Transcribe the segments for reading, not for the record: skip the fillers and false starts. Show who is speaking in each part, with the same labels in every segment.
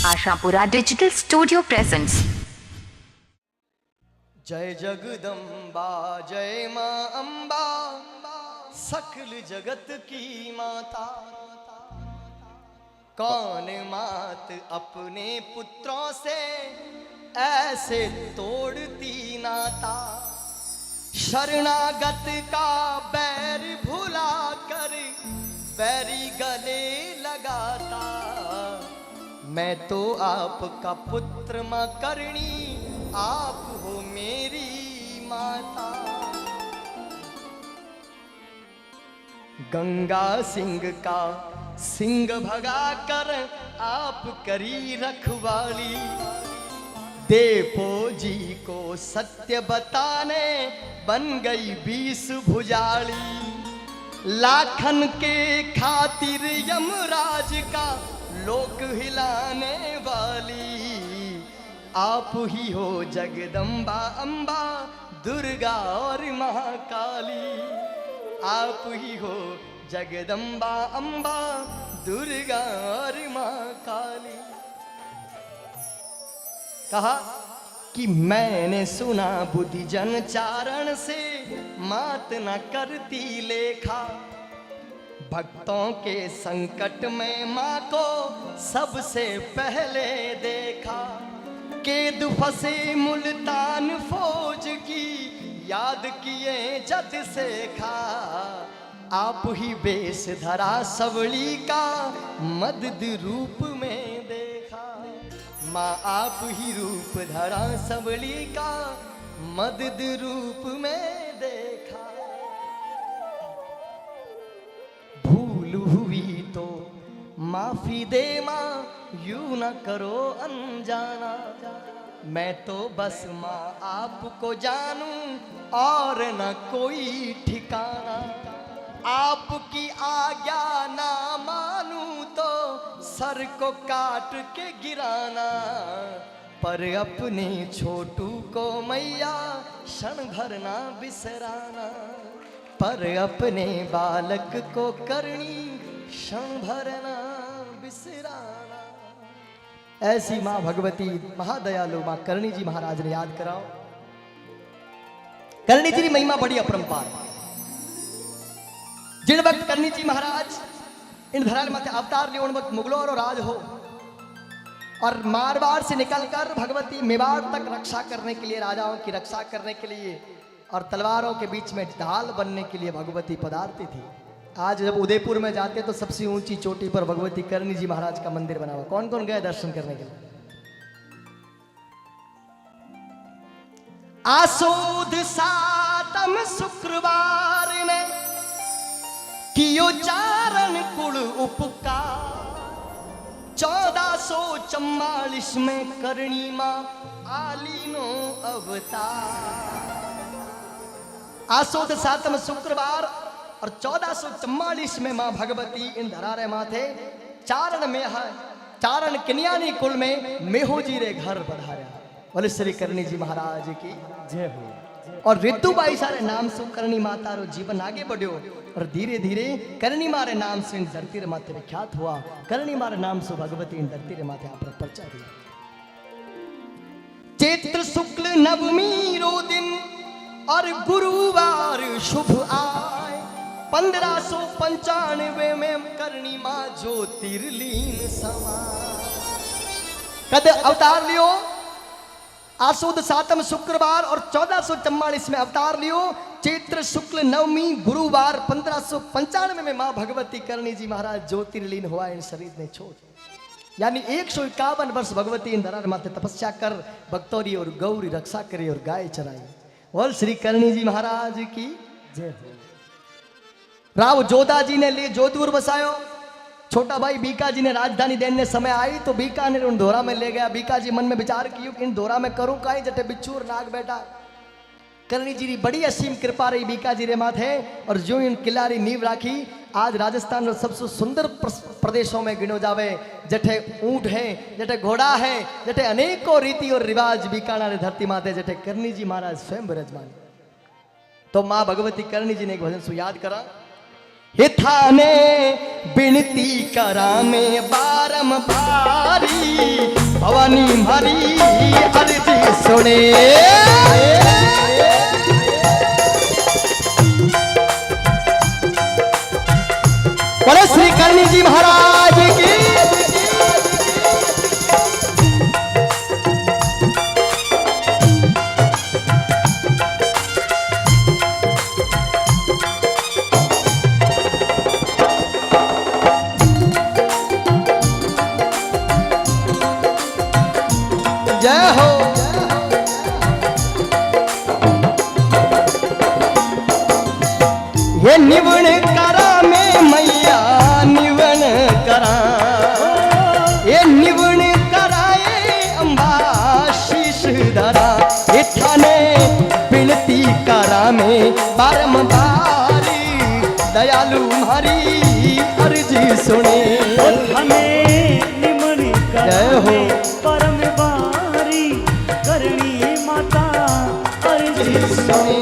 Speaker 1: Ashapura digital studio presents.
Speaker 2: जय जगदम्बा जय माँ अम्बा, सकल जगत की माता। कौन मात अपने पुत्रों से ऐसे तोड़ती नाता। शरणागत का बैर भुला कर बैरी गले लगाता। मैं तो आपका पुत्र माँ करणी, आप हो मेरी माता। गंगा सिंह का सिंह भगा कर आप करी रखवाली। देवो जी को सत्य बताने बन गई 20 भुजाली। लाखन के खातिर यमराज का लोक हिलाने वाली। आप ही हो जगदम्बा अम्बा, दुर्गा और महाकाली। आप ही हो जगदम्बा अम्बा, दुर्गा और महाकाली। कहा कि मैंने सुना बुद्धि जन चारण से मात न करती लेखा। भक्तों के संकट में माँ को सबसे पहले देखा। केद फंसे मुल्तान फौज की याद किए जद से खा। आप ही वेश धरा सवली का मदद रूप में देखा। माँ आप ही रूप धरा सबली का मदद रूप में देखा। भूल हुई तो माफी दे माँ, यूं न करो अनजाना। मैं तो बस माँ आपको जानूं और न कोई ठिकाना। आपकी आज्ञा ना मानूं तो सर को काट के गिराना। पर अपने छोटू को मैया क्षण भर ना बिसराना। पर अपने बालक को करनी क्षण भर ना बिसराना। ऐसी माँ भगवती महादयालु माँ करणी जी महाराज ने याद कराओ। करणी जी की महिमा बड़ी अपरंपार है। जिन वक्त करणी जी महाराज इन धराल माथे अवतार लिए, उन वक्त मुगलों और राज हो और मारवाड़ से निकलकर भगवती मेवाड़ तक रक्षा करने के लिए, राजाओं की रक्षा करने के लिए और तलवारों के बीच में ढाल बनने के लिए भगवती पधारती थी। आज जब उदयपुर में जाते तो सबसे ऊंची चोटी पर भगवती करणी जी महाराज का मंदिर बना हुआ। कौन कौन गए दर्शन करने के लिए? आसोद सातम शुक्रवार में कियो चारण कुल उपकार। 1444 में करणी माँ आलीनो अवतार। आसोद सातम शुक्रवार और 1444 में माँ भगवती इन धरारे माथे चारण में है, चारण किन्यानी कुल में मेहोजी रे घर पधारा। बोले श्री करणी जी महाराज की जय हो। और रितुबाई सारे नाम से करणी माता रो जीवन आगे बढ़्यो और धीरे धीरे करणी मारे नाम से इन धरती रे माथे विख्यात हुआ। करणी मारे नाम से भगवती इन धरती रे माथे आप परिचय दिया। चैत्र शुक्ल नवमी रो दिन और गुरुवार शुभ आए। 1595 में करणी माँ ज्योतिर्लीन समा। कद अवतार लियो? आसोद सातम शुक्रवार और 1444 में अवतार लियो। चैत्र शुक्ल नवमी गुरुवार 1595 में माँ भगवती करणी जी महाराज ज्योतिर्लीन हुआ इन शरीर ने छोड़। यानी 151 वर्ष भगवती इन धरार माथे तपस्या कर भक्तोरी और गौरी रक्षा करी और गाय चराई। बोल श्री करणी जी महाराज की जय हो। राव जोधा जी ने लिए जोधपुर बसायो। छोटा भाई बीका जी ने राजधानी देने समय आई तो बीका ने उन दोरा में ले गया। बीका जी मन में विचार किया कि इन दोरा में करूं काई, जटे बिच्छूर नाग बेटा। करणी जी की बड़ी असीम कृपा रही बीका जी रे माथे और जो इन किलारी नींव राखी। आज राजस्थान में सबसे सुंदर प्रदेशों में गिनो जावे। जठे ऊंट है, जठे घोड़ा है, जठे अनेकों रीति और रिवाज बीकाना धरती माथे, जठे करणी जी महाराज स्वयं विराजमान। तो माँ भगवती करणी जी ने एक भजन सु याद करा। हिथाने बिनती करा में बारम भारी, भवानी मारी अर्जी सुने। बोले श्री करणी जी महाराज की। जय हो। ये निवण करा में मैया निवण करा, ये निवण कराए अम्बा शीश धरा, ये थाने बिनती करा में बारंबारी दयालु हमारी अर्जी सुने।
Speaker 3: हमें निमन
Speaker 2: जय हो।
Speaker 3: परम बारी करणी माता अर्जी सुने।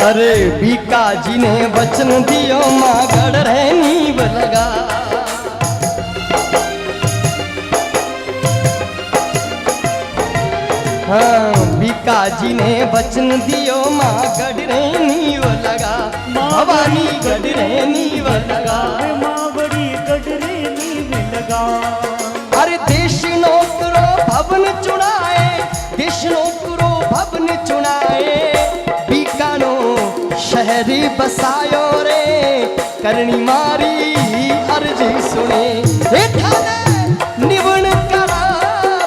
Speaker 3: अरे बीका जी ने वचन दियो माँ गढ़ रहे नींव लगा, हाँ बीका जी ने वचन दियो माँ गढ़ रहे नींव लगा, भवानी गढ़ रहे नींव लगा, माँ बड़ी गडरे नींव लगा।
Speaker 2: अरे देश नौकरो भवन चुनाए, देश नौकरो भवन चुनाए, बीकानो शहरी बसायो रे करणी मारी अर्जी सुने। निवण करा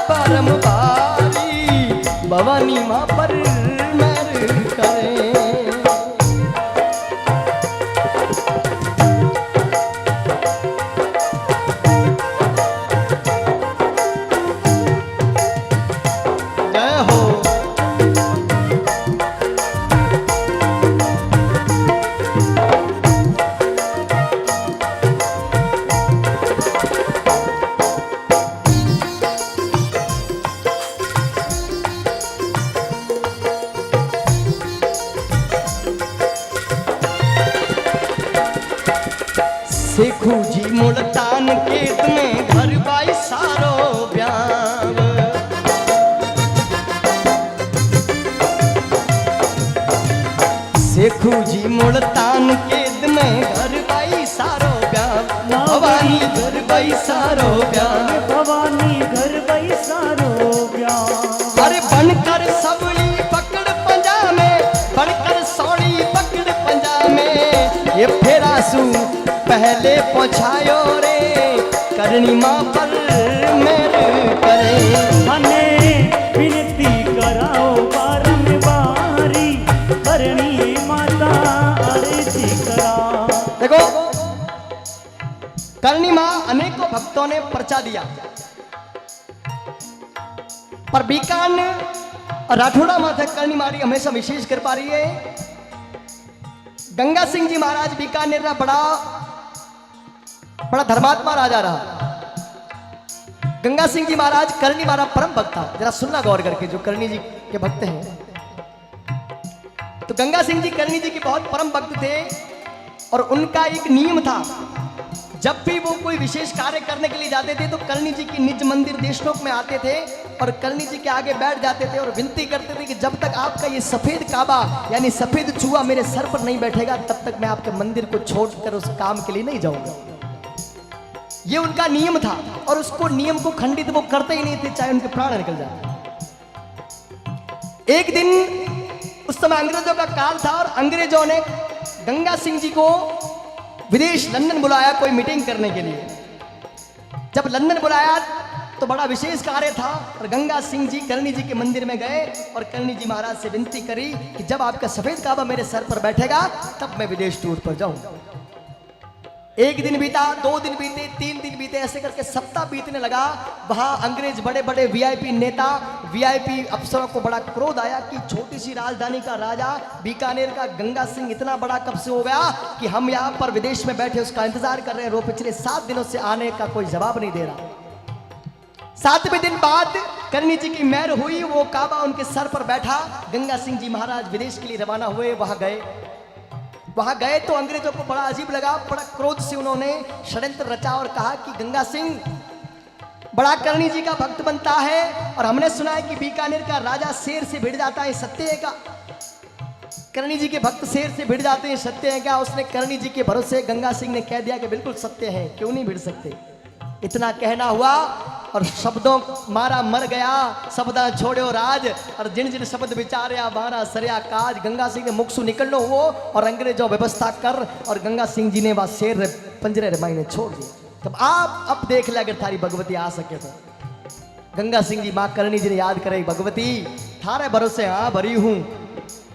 Speaker 2: परम बारी भवानी माँ पर मेहर करे। जय हो। सेखू जी मुल्तान के में घर बाई सारो ब्याव, सेखू जी मुल्तान के में घर बाई सारो ब्याव, भवानी घर बाई सारो ब्याव,
Speaker 3: भवानी घर बई सारो ब्याह।
Speaker 2: अरे बनकर सबली पकड़ पंजा में, बनकर सौड़ी पकड़ पंजा में, ये फेरासू पहले पहुंचायो रे करणी माँ पर मेहर करे।
Speaker 3: हने विनती कराओ बारंबारी करणी माता अर्जी करा।
Speaker 2: देखो करणी माँ अनेकों भक्तों ने पर्चा दिया, पर बीकान और राठौड़ा माता करणी मारी हमेशा विशेष कर पा रही है। गंगा सिंह जी महाराज बीकानेर का बड़ा धर्मात्मा राजा रहा। गंगा सिंह जी महाराज करणी महाराज परम भक्त था। जरा सुनना गौर करके, जो करणी जी के भक्त हैं, तो गंगा सिंह जी करणी जी के बहुत परम भक्त थे और उनका एक नियम था, जब भी वो कोई विशेष कार्य करने के लिए जाते थे तो करणी जी की निज मंदिर देशनोक में आते थे और करणी जी के आगे बैठ जाते थे और विनती करते थे कि जब तक आपका ये सफेद काबा यानी सफेद चूहा मेरे सर पर नहीं बैठेगा तब तक मैं आपके मंदिर को छोड़कर उस काम के लिए नहीं जाऊंगा। ये उनका नियम था और उसको नियम को खंडित वो करते ही नहीं थे, चाहे उनके प्राण निकल जाए। एक दिन उस समय अंग्रेजों का काल था और अंग्रेजों ने गंगा सिंह जी को विदेश लंदन बुलाया कोई मीटिंग करने के लिए। जब लंदन बुलाया तो बड़ा विशेष कार्य था। और गंगा सिंह जी करणी जी के मंदिर में गए और करणी जी महाराज से विनती करी कि जब आपका सफेद काबा मेरे सर पर बैठेगा तब मैं विदेश टूर पर जाऊं। एक दिन बीता, 2 दिन बीते, 3 दिन बीते, ऐसे करके सप्ताह बीतने लगा। वहां अंग्रेज बड़े बड़े वीआईपी नेता, वीआईपी अफसरों को बड़ा क्रोध आया कि छोटी सी राजधानी का राजा बीकानेर का गंगा सिंह इतना बड़ा कब से हो गया कि हम यहाँ पर विदेश में बैठे उसका इंतजार कर रहे हैं। वो पिछले 7 दिनों से आने का कोई जवाब नहीं दे रहा। 7वें दिन बाद करणी जी की मेहर हुई, वो काबा उनके सर पर बैठा। गंगा सिंह जी महाराज विदेश के लिए रवाना हुए। वहां गए तो अंग्रेजों को बड़ा अजीब लगा। बड़ा क्रोध से उन्होंने षड्यंत्र रचा और कहा कि गंगा सिंह बड़ा करणी जी का भक्त बनता है और हमने सुना है कि बीकानेर का राजा शेर से भिड़ जाता है, सत्य है क्या? करणी जी के भक्त शेर से भिड़ जाते हैं, सत्य है क्या? उसने करणी जी के भरोसे गंगा सिंह ने कह दिया कि बिल्कुल सत्य है, क्यों नहीं भिड़ सकते। इतना कहना हुआ और शब्दों मारा मर गया, शब्दा छोड़ो राज, और जिन जिन शब्द विचार्या मारा सरया काज। गंगा सिंह ने मुख से निकलनो हुआ और अंग्रेजों व्यवस्था कर, और गंगा सिंह जी ने वह शेर पंजरे रमाई ने छोड़ दिया। तब आप अब देख ले, अगर थारी भगवती आ सके तो। गंगा सिंह जी माँ करणी जी ने याद करे, भगवती थारे भरोसे हाँ भरी हूं,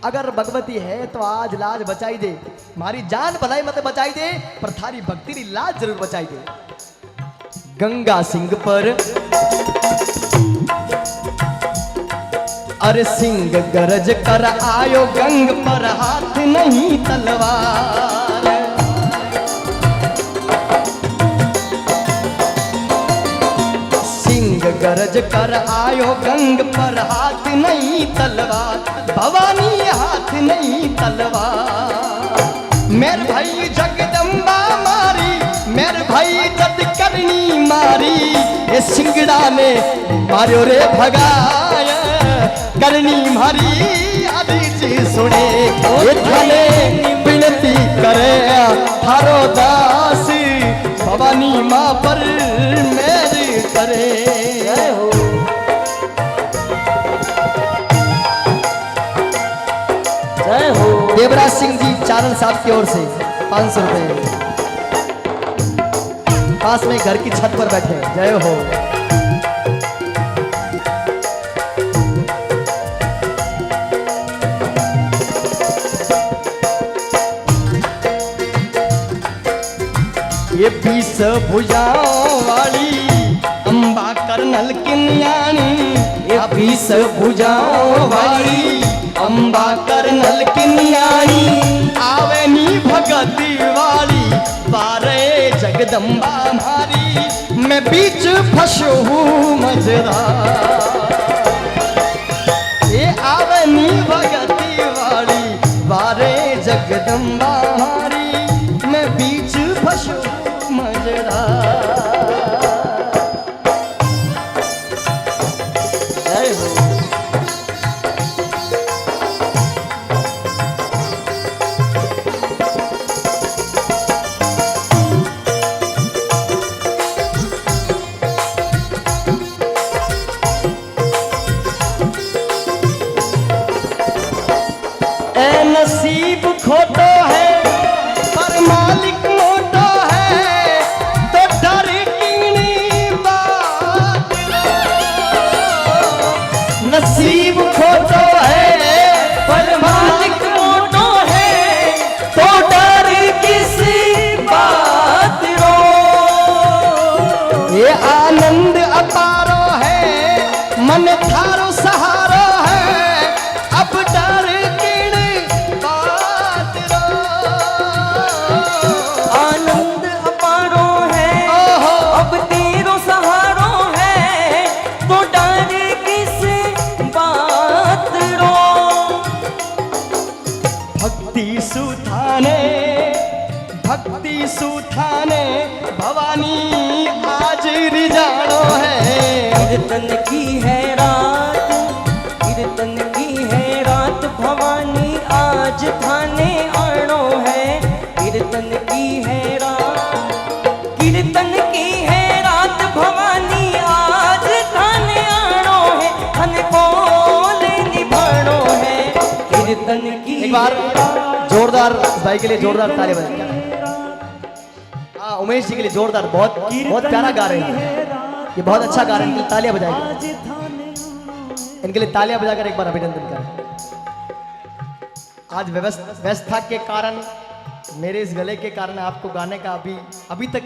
Speaker 2: अगर भगवती है तो आज लाज बचाई दे, हमारी जान भलाई मत बचाई दे, पर थारी भक्ति री लाज जरूर बचाई दे। गंगा सिंह पर अरे सिंह गरज कर आयो, गंग पर हाथ नहीं तलवार। सिंह गरज कर आयो, गंग पर हाथ नहीं तलवार, भवानी हाथ नहीं तलवार। मेरे भाई जगदम्बा मारी, मेरे भाई जद करनी मारी, ये सिंगड़ा ने मारो रे भगाया, करनी मारी आदि सुने, ये थाने विनती करे थारो दास, भवानी माँ पर मेरी करे। जय हो। देवराज सिंह जी चारण साहब की ओर से 500 रुपए पास में घर की छत पर बैठे। जय हो। ये 20 भुजाओं वाली अम्बा करनल किन्यानी, ये 20 भुजाओं वाली अम्बा करनल किन्यानी, आवे नी भगती वाली बारे जगदम्बा हमारी, मैं बीच फंसो हूँ मजरा, ये आवे नी भगती वाली बारे जगदम्बा हमारी, मैं बीच फंसो हूँ मजरा। जय हो। नसीब खोटो है पर मालिक मोटो है, तो डर की बात। नसीब खोटो है पर मालिक मोटो है, तो डर किसी बात रो। ये आनंद अपारो है, मन थारो सहारो है, अब डर भक्ति सुथाने भवानी आज रिजानो है।
Speaker 3: कीर्तन की है रात, कीर्तन की है रात, भवानी आज थाने आनो है। कीर्तन की है रात, कीर्तन की है रात, भवानी आज थाने आनो है, धन बोले निभानो है। कीर्तन की
Speaker 2: एक बार जोरदार भाई के लिए जोरदार ताली बजाएं। हाँ, उमेश जी के लिए जोरदार, बहुत बहुत प्यारा गा रहे हैं। ये बहुत अच्छा गा रहे हैं, तालियां बजाएंगे
Speaker 3: आज थाने
Speaker 2: इनके लिए, तालियां बजाकर एक बार अभिनंदन करें। आज व्यवस्था के कारण, मेरे इस गले के कारण आपको गाने का अभी तक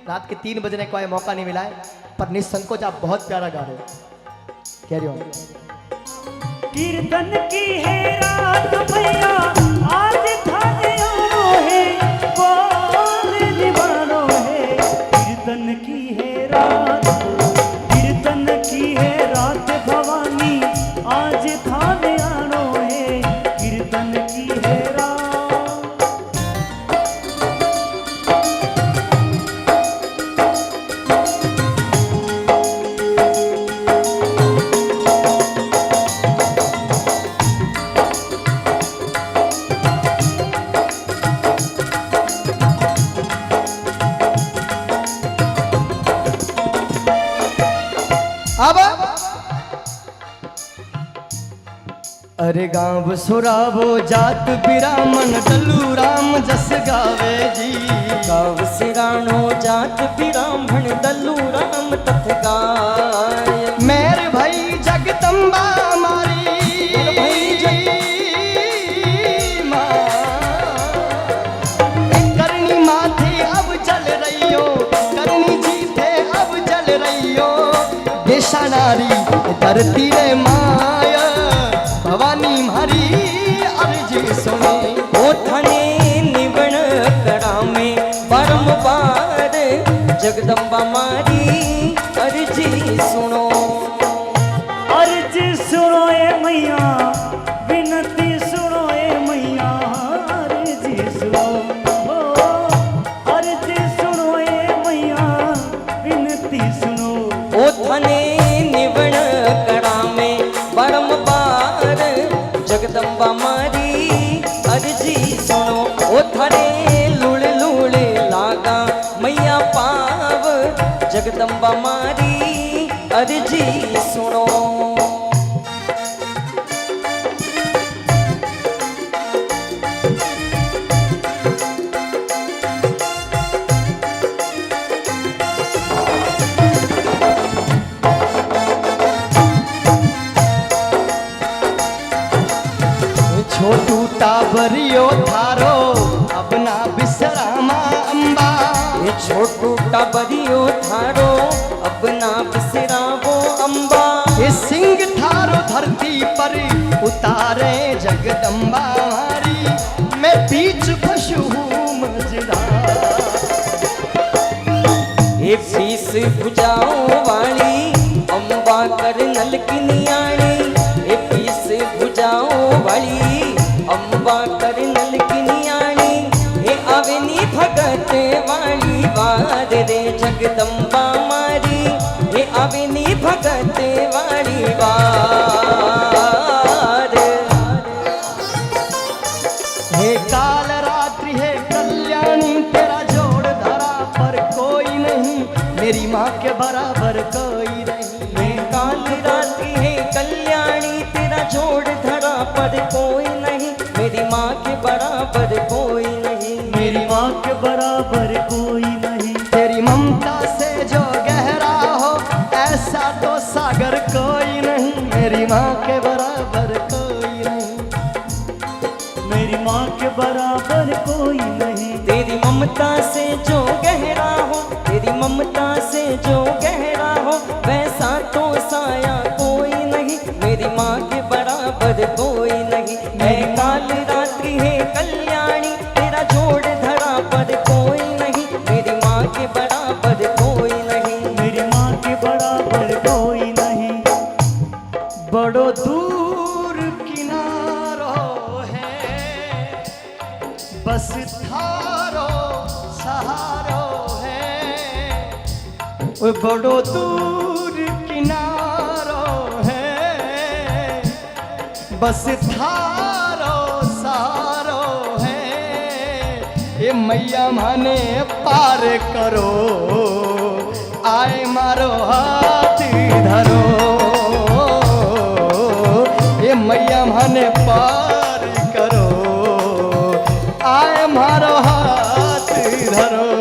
Speaker 2: रात के 3 बजने का मौका नहीं मिला है, पर निसंकोच आप बहुत प्यारा गा रहे हो। Carry on.
Speaker 3: कीर्तन की है रात भैया आज थाने आनो है, बोल निवानो है। कीर्तन की है रात, कीर्तन की है रात भवानी आज थाने आनो है। कीर्तन की है रात।
Speaker 2: अब अरे गाँव सुरावो जात बिरामन डल्लू राम जस गावे जी।
Speaker 3: गाँव सिराणो जात ब्राह्मण दल्लू राम तथ गाय।
Speaker 2: मेर भई जगदम्बा मारी माँ, करनी माथे अब जल रही हो, करनी जी थे अब जल रही हो। देशा नारी धरती रे माया, भवानी मारी अर्जी सुने।
Speaker 3: ओ थने निवण कड़ा में बारंबार जगदम्बा मारी अर्जी सुनो। अर्जी सुनो ए मैया, विनती सुनो ए मैया, अर्जी सुनो। ओ अर्जी सुनो ए मैया, विनती सुनो। ओ थने निवण कड़ा में बारंबार जगदम्बा मारी अर्जी सुनो। ओ थने लुड़ लुड़ लागा मैया पाव, जगदम्बा मारी अर्जी सुनो।
Speaker 2: छोटू टाबरियो थारो अपना विश्रामा अम्बा।
Speaker 3: ये छोटू टाबरियो थारो अपना बिसरावो अम्बा।
Speaker 2: ये सिंह थारो धरती पर उतारे जगदम्बा मारी, मैं बीच पशु मजरा।
Speaker 3: ये फीस बुझाओ वाली अम्बा कर नल की नियाणी। ये फीस बुझाओ वाली अम्बा कर नल की नियाणी। ये अवनी भगत वाली वार रे जगदम्बा मारी। ये अवनी भगत वाली वार।
Speaker 2: हे काल रात्रि है कल्याणी, तेरा जोड़ धरा पर कोई नहीं, मेरी माँ के बराबर कोई नहीं।
Speaker 3: ये काल रात्रि है कल्याणी, तेरा जोड़ धरा पर कोई नहीं, मेरी माँ के बराबर कोई नहीं। मेरी माँ के बराबर कोई नहीं।
Speaker 2: तेरी ममता से जो गहरा हो ऐसा तो सागर कोई नहीं, मेरी माँ के बराबर कोई नहीं।
Speaker 3: मेरी माँ के बराबर कोई नहीं। तेरी ममता से जो गहरा हो, तेरी ममता से जो गहरा हो, वैसा तो साया कोई नहीं, मेरी माँ के बराबर कोई नहीं। है काल रात्रि है कल्याणी, तेरा जोड़ धरा पर कोई नहीं, मेरी माँ के बराबर कोई नहीं। मेरी माँ के बराबर कोई नहीं।
Speaker 2: बड़ो दूर किनारो है बस थारो सहारो है। ओ बड़ो दूर किनारो है बस थारो सहारो है। ये मैया माने पार करो, आए मारो हाथ धरो। ये मैया माने पार करो, आए मारो हाथ धरो।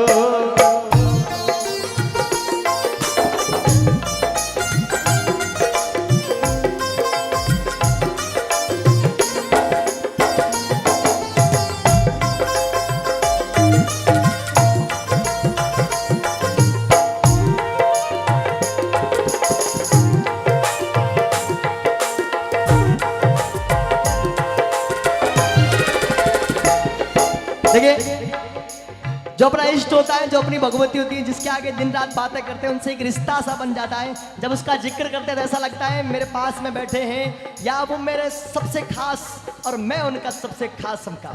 Speaker 2: जो अपना इष्ट होता है, जो अपनी भगवती होती है, जिसके आगे दिन रात बातें करते हैं, उनसे एक रिश्ता सा बन जाता है। जब उसका जिक्र करते हैं तो ऐसा लगता है मेरे पास में बैठे हैं, या वो मेरे सबसे खास और मैं उनका सबसे खास समका।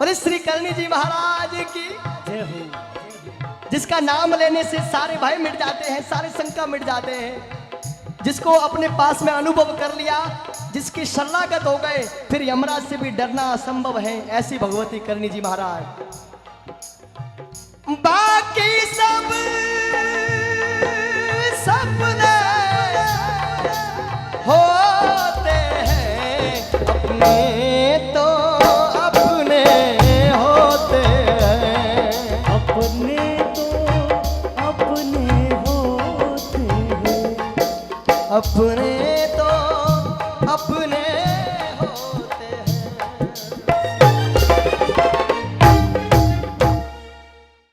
Speaker 2: और श्री करणी जी महाराज की
Speaker 3: जय हो।
Speaker 2: जिसका नाम लेने से सारे भय मिट जाते हैं, सारे शंका मिट जाते हैं, जिसको अपने पास में अनुभव कर लिया, जिसकी शरणागत हो गए, फिर यमराज से भी डरना असंभव है। ऐसी भगवती करणी जी महाराज। बाकी सब सपने होते हैं, अपने तो अपने होते हैं,
Speaker 3: अपने तो अपने होते हैं,
Speaker 2: अपने